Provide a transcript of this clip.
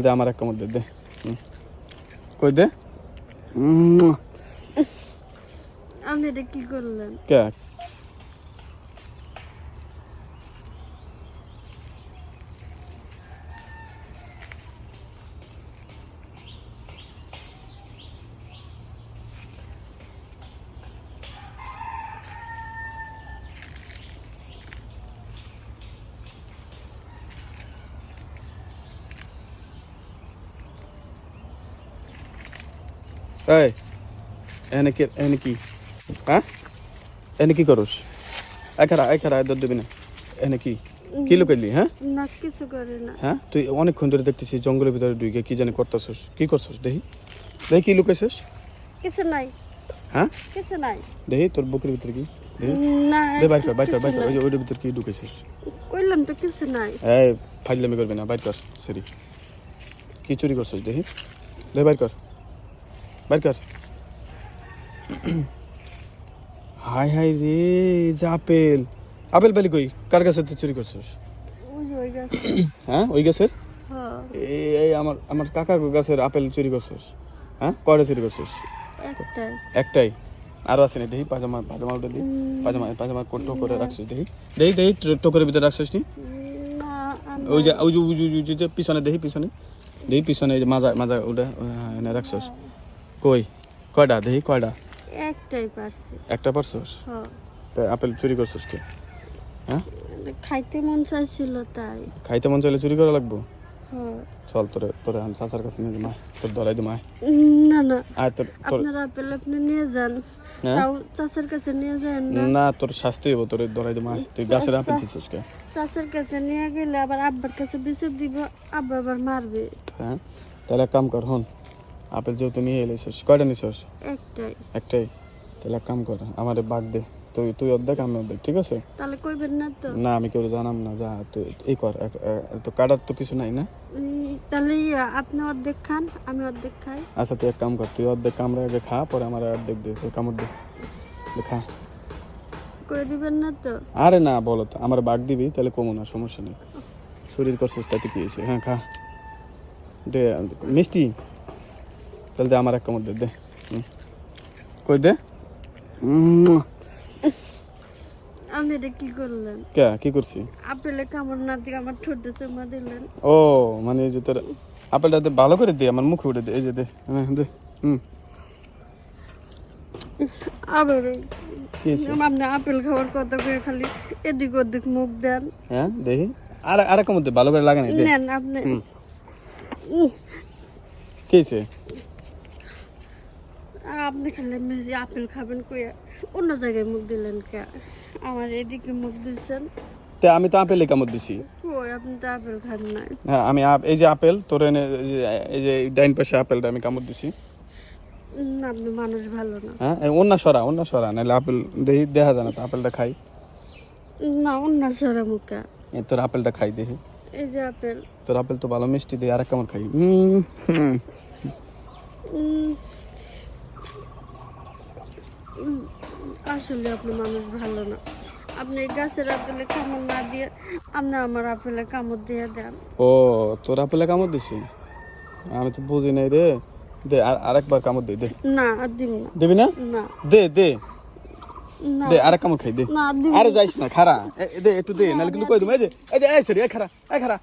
দে আমার এক কামড় দে দে কই দে আপনি এটা কি করলেন? কে এই এনে কি হ্যাঁ এনে কি করস এখারা দর দিবি না এনে কি লুকাইলি হ্যাঁ না কিছু করে না। হ্যাঁ তুই অনেকক্ষণ ধরে দেখতেছিস জঙ্গলের ভিতরে ঢুকে কি জানি করতেছস কি করছস দেখি দেখি কি লুকাইছস কিছু নাই। হ্যাঁ কিছু নাই। দেখি তোর বুকের ভিতরে কি দেখি না দে বাইর কর ওইটার ভিতরে কি ঢুকেছিস কইলাম তো কিছু নাই। এই ফাইজলামি করবি না বাইর কর সরি কি চুরি করছস দেখি দে বাইর কর হাই রে যে আপেল পেলি কই কার কাছে তুই চুরি করছস ওই গাছ। হ্যাঁ ওই গাছের হ্যাঁ এই আমার কাকার গাছের আপেল চুরি করছস হ্যাঁ কয়টা চুরি করছস একটাই আরো আছে না দেখি পাজামাটা দিই পাজামা কোটো করে রাখছিস দেখি টোকরের ভিতরে রাখছিস নি না ওই যে পিছনে দেখি পিছনে এই যে মাজা ওটা এনে রাখছিস কই কয়টা দেখি কয়টা একটাই পারছি। একটা পারছস হ্যাঁ তাই আপেল চুরি করছস কে হ্যাঁ খাইতে মন চাইছিল তাই। খাইতে মন চাইলে চুরি করা লাগবো হ্যাঁ চল তোরে আমি চাচার কাছে নিয়ে যাই তোর ধরাই দিই মায় না আয় তোর আপনার আপেল আপনি নিয়ে যান। হ্যাঁ? তাও চাচার কাছে নিয়ে যান না। না তোর শাস্তি হইব তোর ধরাই দিই মায় তুই গাছের আপেল ছিছিস কে চাচার কাছে নিয়ে গেলে আবার আব্বার কাছে বিচার দিব, আব্বা আবার মারবে। হ্যাঁ তাহলে এক কাম কর হন আপেল যেহেতু নিয়ে এলেছিস কয়টা নিছিস একটাই তাহলে এক কাম কর আমারে বাগ দে তুই অর্ধেক আমি অর্ধেক ঠিক আছে তাহলে কইবেন না তো? না আমি কেউ জানাম না যা তুই এই কর তো কাটার তো কিছু নাই না তাহলে আপনি অর্ধেক খান আমি অর্ধেক খাই। আচ্ছা তুই এক কাম কর তুই অর্ধেক কামড়ে আগে খা পরে আমার অর্ধেক দে তুই কামড় দে খা কই দিবেন না তো? আরে না বলো তো আমার বাগ দিবি তাহলে কমো না সমস্যা নেই শরীর করছিস তাতে কি হয়েছে হ্যাঁ খা দে মিষ্টি তাহলে দে আমার এক কামড় দে কই দে আপনি এটা কি করলেন? কি করছি আপেলে কামড় না দিয়ে আমার ঠোঁটে চুমা দিলেন। ও মানে যে তোর আপেলটা ভালো করে দে আমার মুখে উঠে দে এই যে দে দে আবার আপনি আপেল খাওয়ার কথা কয়ে খালি এদিক ওদিক মুখ দেন। হ্যাঁ দেখি আর এক মধ্যে ভালো করে লাগে না নেন আপনি। কি হয়েছে আপনি খালি মেজি আপেল খাবেন কইয়া অন্য জায়গায় মুখ দিলেন কে? আমার এদিকে মুখ দিচ্ছেন। আমি তো আপেলে কামড় দিছি কই আপনি তো আপেল খান নাই। হ্যাঁ আমি এই যে আপেল তোর এনে এই যে ডাইন পাশে আপেলটা আমি কামড় দিছি না আপনি মানুষ ভালো না। হ্যাঁ অন্য সরা নাহলে আপেল দেখি দেখা যায় না তো আপেলটা খাই না অন্য সরা মুখা তোর আপেলটা খাই দেখি এই যে আপেল তোর আপেল তো ভালো মিষ্টি দিয়ে আর এক কামড় খাই আসলে আপনি মানুষ ভালো না। আপনি গাছের আপেলে কামড় না দিয়ে আপনি আমার আপেলে কামড় দিয়ে দেন। ও তোর আপেলে কামড় দিছি আমি তো বুঝি নাই রে দে আরেকবার কামড় দে না আর দিব না। দিবি না না দে না দে আরেক কামড় খাই দে না দিব আরে যাইস না খারা দে একটু দে নাহলে কিন্তু কই দিম এই যে এই সরি এই খারা